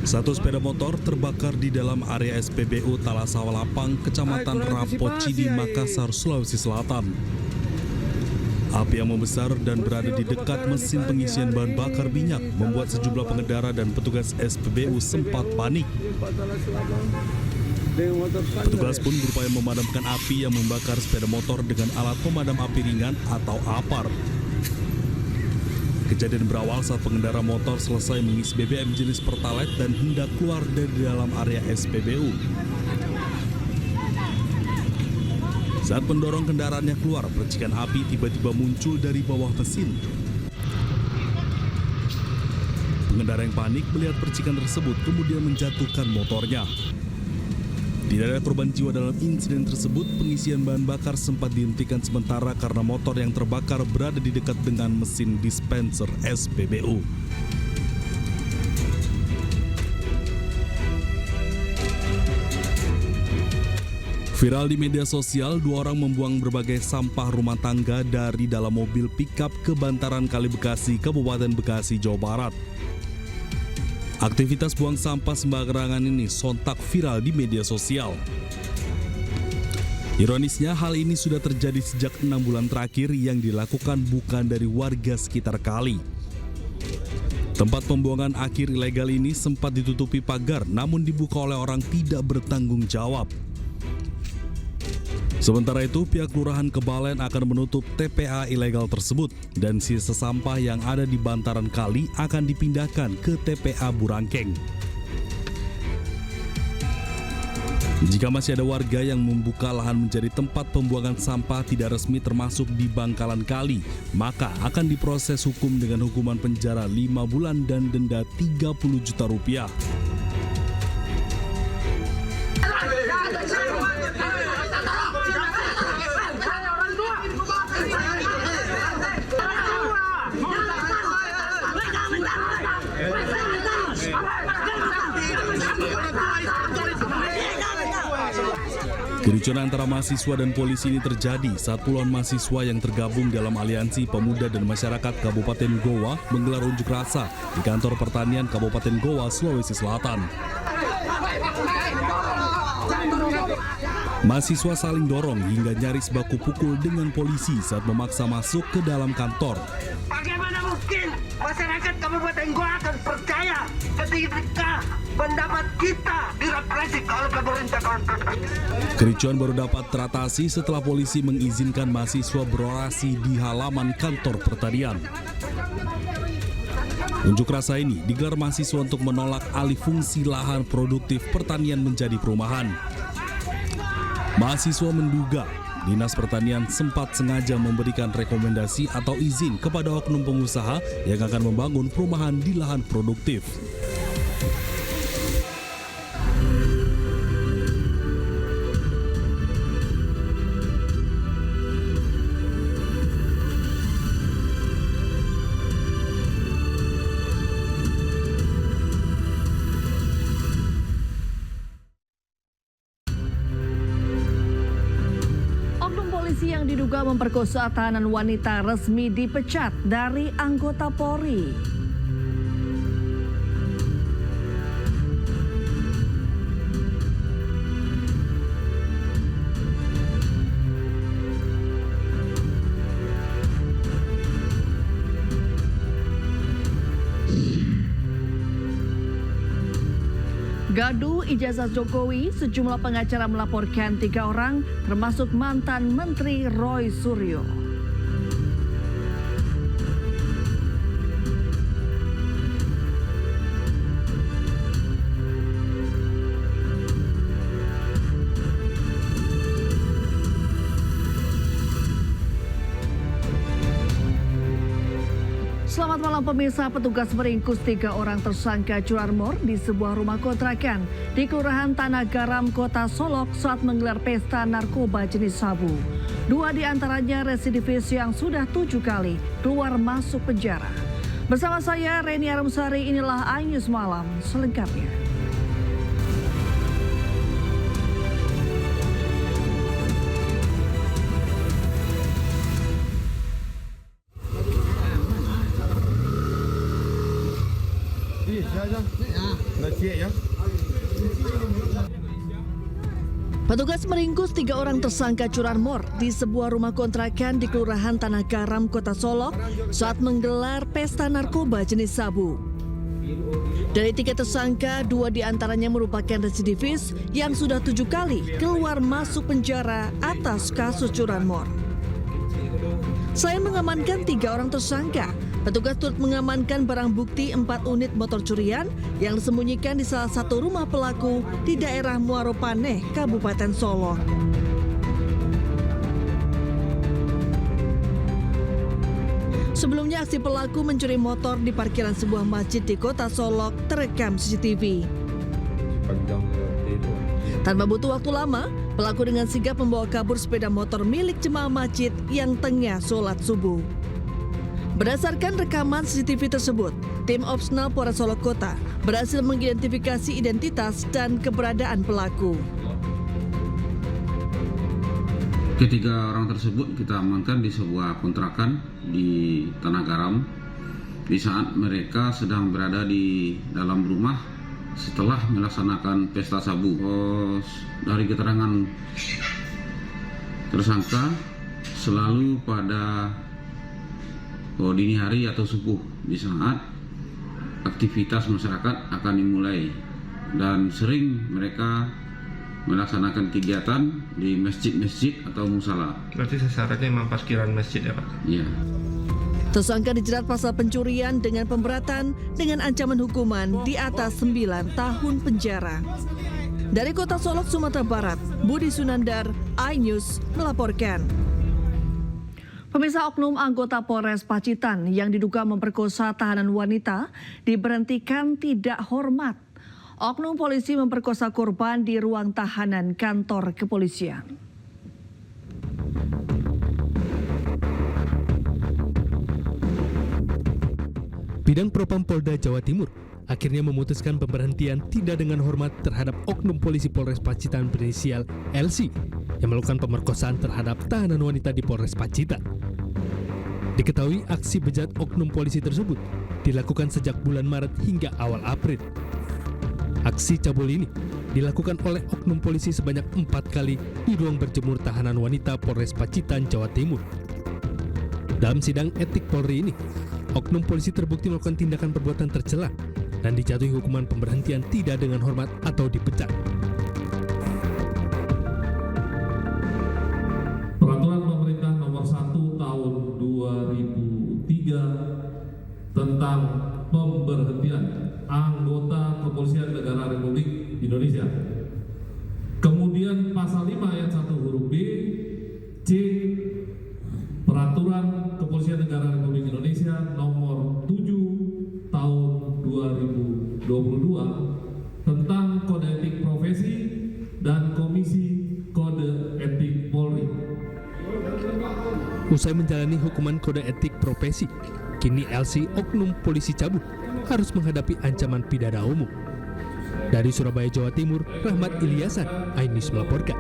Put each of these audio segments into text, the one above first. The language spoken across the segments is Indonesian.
Satu sepeda motor terbakar di dalam area SPBU Talasawalapang, Kecamatan Rapocidi, Makassar, Sulawesi Selatan. Api yang membesar dan berada di dekat mesin pengisian bahan bakar minyak membuat sejumlah pengendara dan petugas SPBU sempat panik. Petugas pun berupaya memadamkan api yang membakar sepeda motor dengan alat pemadam api ringan atau APAR. Kejadian berawal saat pengendara motor selesai mengisi BBM jenis Pertalite dan hendak keluar dari dalam area SPBU. Saat pendorong kendaraannya keluar, percikan api tiba-tiba muncul dari bawah mesin. Pengendara yang panik melihat percikan tersebut kemudian menjatuhkan motornya. Tidak ada korban jiwa dalam insiden tersebut. Pengisian bahan bakar sempat dihentikan sementara karena motor yang terbakar berada di dekat dengan mesin dispenser SPBU. Viral di media sosial, dua orang membuang berbagai sampah rumah tangga dari dalam mobil pickup ke bantaran Kali Bekasi, Kabupaten Bekasi, Jawa Barat. Aktivitas buang sampah sembarangan ini sontak viral di media sosial. Ironisnya, hal ini sudah terjadi sejak 6 bulan terakhir yang dilakukan bukan dari warga sekitar kali. Tempat pembuangan akhir ilegal ini sempat ditutupi pagar namun dibuka oleh orang tidak bertanggung jawab. Sementara itu, pihak Kelurahan Kebalen akan menutup TPA ilegal tersebut dan sisa sampah yang ada di bantaran kali akan dipindahkan ke TPA Burangkeng. Jika masih ada warga yang membuka lahan menjadi tempat pembuangan sampah tidak resmi termasuk di bangkalan kali, maka akan diproses hukum dengan hukuman penjara 5 bulan dan denda 30 juta rupiah. Kericuhan antara mahasiswa dan polisi ini terjadi saat puluhan mahasiswa yang tergabung dalam Aliansi Pemuda dan Masyarakat Kabupaten Goa menggelar unjuk rasa di kantor pertanian Kabupaten Goa, Sulawesi Selatan. Mahasiswa saling dorong hingga nyaris baku pukul dengan polisi saat memaksa masuk ke dalam kantor. Bagaimana mungkin masyarakat Kabupaten Goa akan percaya ketika pendapat kita direpresi oleh pemerintah kabupaten? Kericuhan baru dapat teratasi setelah polisi mengizinkan mahasiswa berorasi di halaman kantor pertanian. Unjuk rasa ini digelar mahasiswa untuk menolak alih fungsi lahan produktif pertanian menjadi perumahan. Mahasiswa menduga Dinas Pertanian sempat sengaja memberikan rekomendasi atau izin kepada oknum pengusaha yang akan membangun perumahan di lahan produktif. Polisi yang diduga memperkosa tahanan wanita resmi dipecat dari anggota Polri. Gaduh ijazah Jokowi, sejumlah pengacara melaporkan 3 orang termasuk mantan Menteri Roy Suryo. Selamat malam pemirsa, petugas meringkus 3 orang tersangka curanmor di sebuah rumah kontrakan di Kelurahan Tanah Garam, Kota Solok saat menggelar pesta narkoba jenis sabu. 2 diantaranya residivis yang sudah 7 kali keluar masuk penjara. Bersama saya Reni Arumsari, inilah iNews Malam selengkapnya. Nggak cie ya. Petugas meringkus 3 orang tersangka curanmor di sebuah rumah kontrakan di Kelurahan Tanah Garam, Kota Solok saat menggelar pesta narkoba jenis sabu. Dari 3 tersangka, 2 diantaranya merupakan residivis yang sudah 7 kali keluar masuk penjara atas kasus curanmor. Selain mengamankan 3 orang tersangka, petugas turut mengamankan barang bukti 4 unit motor curian yang disembunyikan di salah satu rumah pelaku di daerah Muaro Paneh, Kabupaten Solok. Sebelumnya aksi pelaku mencuri motor di parkiran sebuah masjid di Kota Solok terekam CCTV. Tanpa butuh waktu lama, pelaku dengan sigap membawa kabur sepeda motor milik jemaah masjid yang tengah sholat subuh. Berdasarkan rekaman CCTV tersebut, tim Opsnal Polres Solok Kota berhasil mengidentifikasi identitas dan keberadaan pelaku. Ketiga orang tersebut kita amankan di sebuah kontrakan di Tanah Garam di saat mereka sedang berada di dalam rumah setelah melaksanakan pesta sabu. Dari keterangan tersangka selalu pada dini hari atau subuh di saat aktivitas masyarakat akan dimulai dan sering mereka melaksanakan kegiatan di masjid-masjid atau musala. Berarti sasarannya memang parkiran masjid ya Pak? Iya. Tersangka dijerat pasal pencurian dengan pemberatan dengan ancaman hukuman di atas 9 tahun penjara. Dari Kota Solok, Sumatera Barat, Budi Sunandar, iNews melaporkan. Pemirsa, oknum anggota Polres Pacitan yang diduga memperkosa tahanan wanita diberhentikan tidak hormat. Oknum polisi memperkosa korban di ruang tahanan kantor kepolisian. Bidang Propam Polda Jawa Timur akhirnya memutuskan pemberhentian tidak dengan hormat terhadap oknum polisi Polres Pacitan berinisial LC yang melakukan pemerkosaan terhadap tahanan wanita di Polres Pacitan. Diketahui aksi bejat oknum polisi tersebut dilakukan sejak bulan Maret hingga awal April. Aksi cabul ini dilakukan oleh oknum polisi sebanyak 4 kali di ruang berjemur tahanan wanita Polres Pacitan, Jawa Timur. Dalam sidang etik Polri ini, oknum polisi terbukti melakukan tindakan perbuatan tercela dan dijatuhi hukuman pemberhentian tidak dengan hormat atau dipecat. Peraturan Pemerintah Nomor 1 Tahun 2003 tentang pemberhentian anggota Kepolisian Negara Republik Indonesia. Kemudian pasal 5 ayat 1 huruf B, C, Peraturan Kepolisian Negara Republik Indonesia Nomor 7 Tahun 2022 tentang Kode Etik Profesi dan Komisi Kode Etik Polri. Usai menjalani hukuman kode etik profesi, kini LC oknum polisi cabul harus menghadapi ancaman pidana umum. Dari Surabaya, Jawa Timur, Rahmat Ilyasan, iNews melaporkan.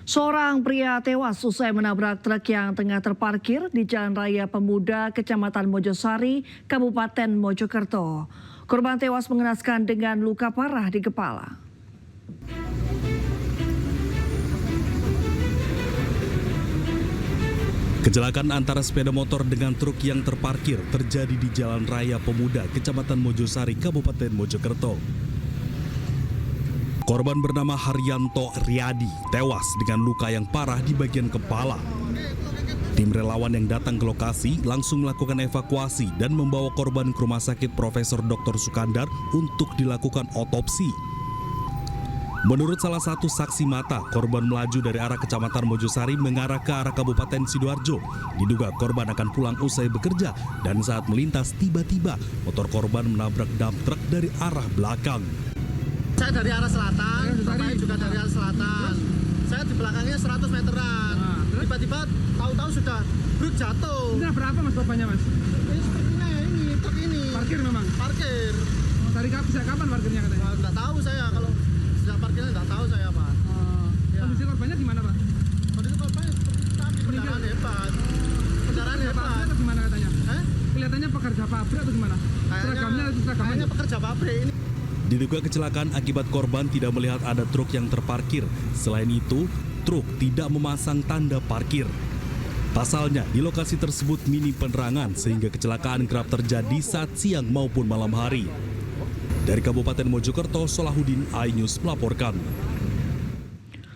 Seorang pria tewas usai menabrak truk yang tengah terparkir di Jalan Raya Pemuda, Kecamatan Mojosari, Kabupaten Mojokerto. Korban tewas mengenaskan dengan luka parah di kepala. Kecelakaan antara sepeda motor dengan truk yang terparkir terjadi di Jalan Raya Pemuda, Kecamatan Mojosari, Kabupaten Mojokerto. Korban bernama Haryanto Riyadi tewas dengan luka yang parah di bagian kepala. Tim relawan yang datang ke lokasi langsung melakukan evakuasi dan membawa korban ke Rumah Sakit Profesor Dr. Sukandar untuk dilakukan otopsi. Menurut salah satu saksi mata, korban melaju dari arah Kecamatan Mojosari mengarah ke arah Kabupaten Sidoarjo. Diduga korban akan pulang usai bekerja dan saat melintas tiba-tiba motor korban menabrak dump truk dari arah belakang. Saya dari arah selatan, bapaknya juga dari arah selatan. Saya di belakangnya 100 meteran. Tiba-tiba tahu-tahu sudah bruk jatuh. Ini berapa mas korbannya mas? Ini truk ini. Parkir memang? Parkir. Dari sejak kapan parkirnya katanya? Nggak tahu saya, kalau sejak parkirnya nggak tahu saya Pak. Ya. Kondisi korbannya gimana Pak? Kondisi korbannya seperti tadi, kendaraan hebat. Kendaraan hebat. Atau gimana katanya? Eh? Kelihatannya pekerja pabrik atau gimana? Seragamnya itu seragamnya? Kayaknya pekerja pabrik ini. Diduga kecelakaan akibat korban tidak melihat ada truk yang terparkir. Selain itu, truk tidak memasang tanda parkir. Pasalnya, di lokasi tersebut minim penerangan sehingga kecelakaan kerap terjadi saat siang maupun malam hari. Dari Kabupaten Mojokerto, Solahuddin, iNews melaporkan.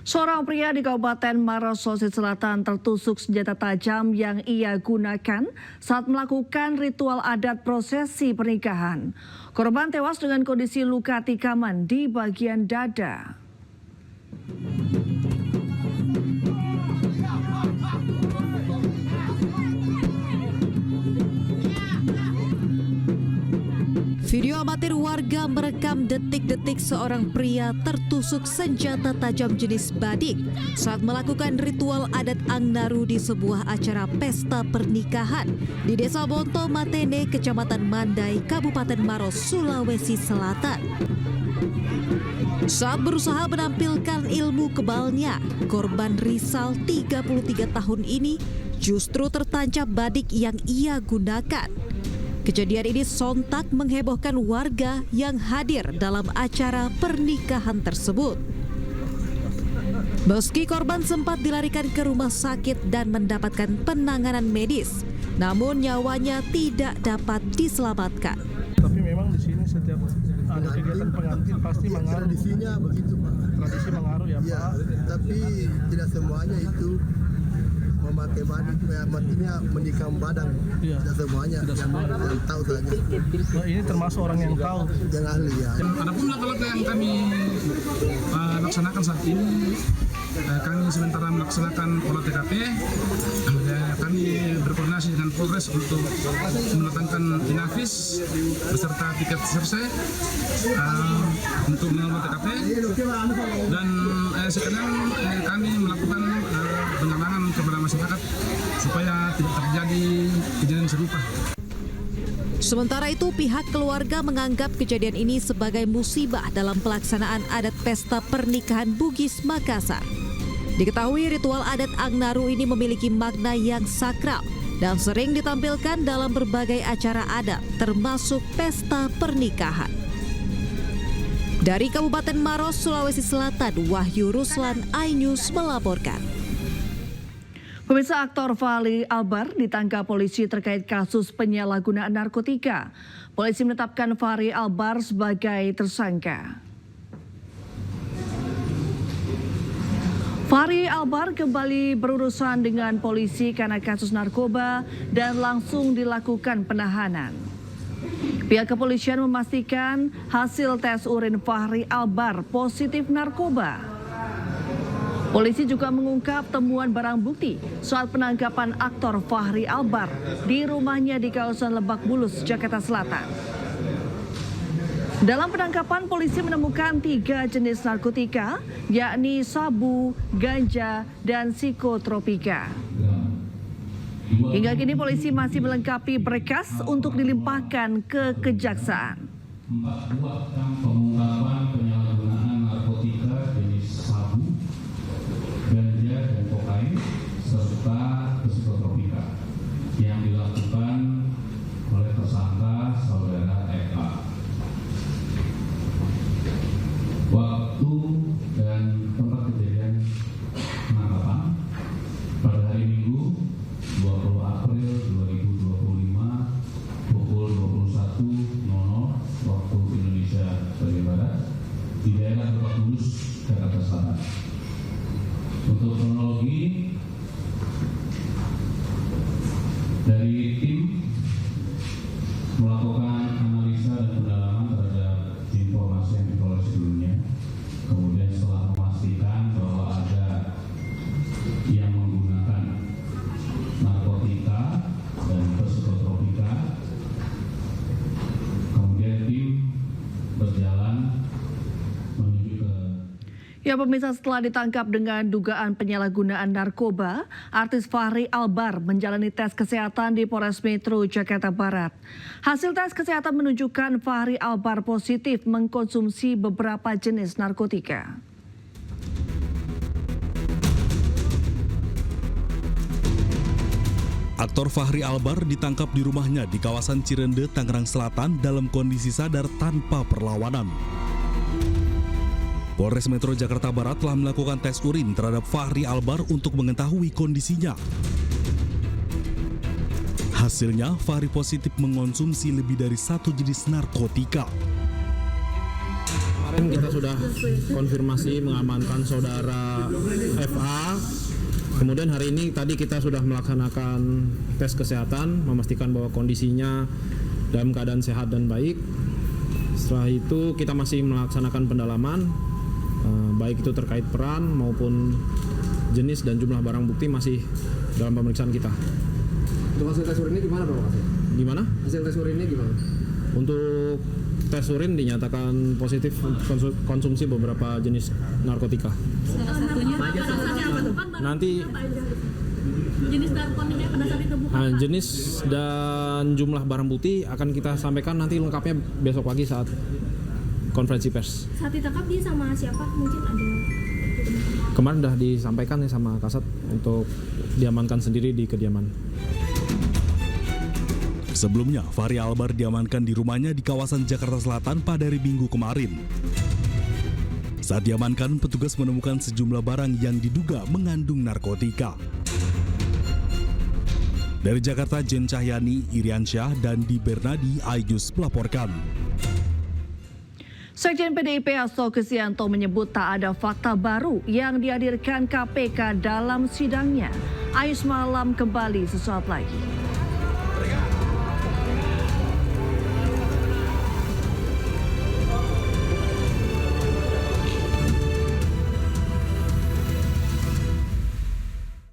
Seorang pria di Kabupaten Maros, Sulawesi Selatan tertusuk senjata tajam yang ia gunakan saat melakukan ritual adat prosesi pernikahan. Korban tewas dengan kondisi luka tikaman di bagian dada. Video amatir warga merekam detik-detik seorang pria tertusuk senjata tajam jenis badik saat melakukan ritual adat Angnaru di sebuah acara pesta pernikahan di Desa Bonto Matene, Kecamatan Mandai, Kabupaten Maros, Sulawesi Selatan. Saat berusaha menampilkan ilmu kebalnya, korban Rizal 33 tahun ini justru tertancap badik yang ia gunakan. Kejadian ini sontak menghebohkan warga yang hadir dalam acara pernikahan tersebut. Meski korban sempat dilarikan ke rumah sakit dan mendapatkan penanganan medis, namun nyawanya tidak dapat diselamatkan. Tapi memang di sini setiap ada kegiatan pengantin pasti mengaruh. Tradisinya begitu, Pak. Tradisi mengaruh ya, Ya, Pak. tapi tidak semuanya itu memakai badik, artinya menikam badan. Iya. Tidak semuanya. Tidak semuanya. Yang tahu saja, Nah, ini termasuk orang yang tahu. yang ahli ya. Adapun langkah-langkah yang kami laksanakan saat ini, kami sementara melaksanakan olah TKP. Kami berkoordinasi dengan Polres untuk mendatangkan Inafis beserta tiket serse untuk melakukan TKP. Dan sekarang kami melakukan pengawalan kepada masyarakat supaya tidak terjadi kejadian serupa. Sementara itu, pihak keluarga menganggap kejadian ini sebagai musibah dalam pelaksanaan adat pesta pernikahan Bugis Makassar. Diketahui ritual adat Angnaru ini memiliki makna yang sakral dan sering ditampilkan dalam berbagai acara adat, termasuk pesta pernikahan. Dari Kabupaten Maros, Sulawesi Selatan, Wahyu Ruslan, iNews melaporkan. Pemirsa, aktor Fahri Albar ditangkap polisi terkait kasus penyalahgunaan narkotika. Polisi menetapkan Fahri Albar sebagai tersangka. Fahri Albar kembali berurusan dengan polisi karena kasus narkoba dan langsung dilakukan penahanan. Pihak kepolisian memastikan hasil tes urin Fahri Albar positif narkoba. Polisi juga mengungkap temuan barang bukti soal penangkapan aktor Fahri Albar di rumahnya di kawasan Lebak Bulus, Jakarta Selatan. Dalam penangkapan, polisi menemukan 3 jenis narkotika, yakni sabu, ganja, dan psikotropika. Hingga kini polisi masih melengkapi berkas untuk dilimpahkan ke kejaksaan. 4 buah pengungkapan penyalahgunaan narkotika jenis sabu, ganja, dan kokain, serta psikotropika yang dilakukan oleh tersangka saudara FA. Waktu dan tempat kejadian penangkapan pada hari Minggu 20 April 2025 pukul 21.00 waktu Indonesia bagian Barat di daerah Lebak Bulus, Jakarta Selatan. Untuk kronologi dari tim melakukan analisa dan pendalaman terhadap informasi yang diperoleh sebelumnya, kemudian setelah memastikan bahwa ada yang menggunakan narkotika dan psikotropika, kemudian tim berjalan menuju ke. Ya pemirsa, setelah ditangkap dengan dugaan penyalahgunaan narkoba, artis Fahri Albar menjalani tes kesehatan di Polres Metro Jakarta Barat. Hasil tes kesehatan menunjukkan Fahri Albar positif mengkonsumsi beberapa jenis narkotika. Aktor Fahri Albar ditangkap di rumahnya di kawasan Cirende, Tangerang Selatan dalam kondisi sadar tanpa perlawanan. Polres Metro Jakarta Barat telah melakukan tes urin terhadap Fahri Albar untuk mengetahui kondisinya. Hasilnya, Fahri positif mengonsumsi lebih dari 1 jenis narkotika. Kemarin kita sudah konfirmasi mengamankan saudara FA. Kemudian hari ini tadi kita sudah melaksanakan tes kesehatan, memastikan bahwa kondisinya dalam keadaan sehat dan baik. Setelah itu kita masih melaksanakan pendalaman, baik itu terkait peran maupun jenis dan jumlah barang bukti masih dalam pemeriksaan kita. Untuk hasil tes urinnya gimana Pak? Gimana? Hasil tes urinnya gimana? Untuk tes urin dinyatakan positif konsumsi beberapa jenis narkotika. Nanti jenis narkotika pada saat itu bukan? Jenis dan jumlah barang bukti akan kita sampaikan nanti lengkapnya besok pagi saat konferensi pers. Saat ditangkap dia sama siapa? Mungkin ada. Kemarin sudah disampaikan ya sama Kasat untuk diamankan sendiri di kediaman. Sebelumnya, Fahri Albar diamankan di rumahnya di kawasan Jakarta Selatan pada hari Minggu kemarin. Saat diamankan, petugas menemukan sejumlah barang yang diduga mengandung narkotika. Dari Jakarta, Jen Cahyani, Iriansyah, dan Di Bernadi, Ayus melaporkan. Sekjen PDIP Hasto Kristianto menyebut tak ada fakta baru yang dihadirkan KPK dalam sidangnya. Ayus Malam kembali sesaat lagi.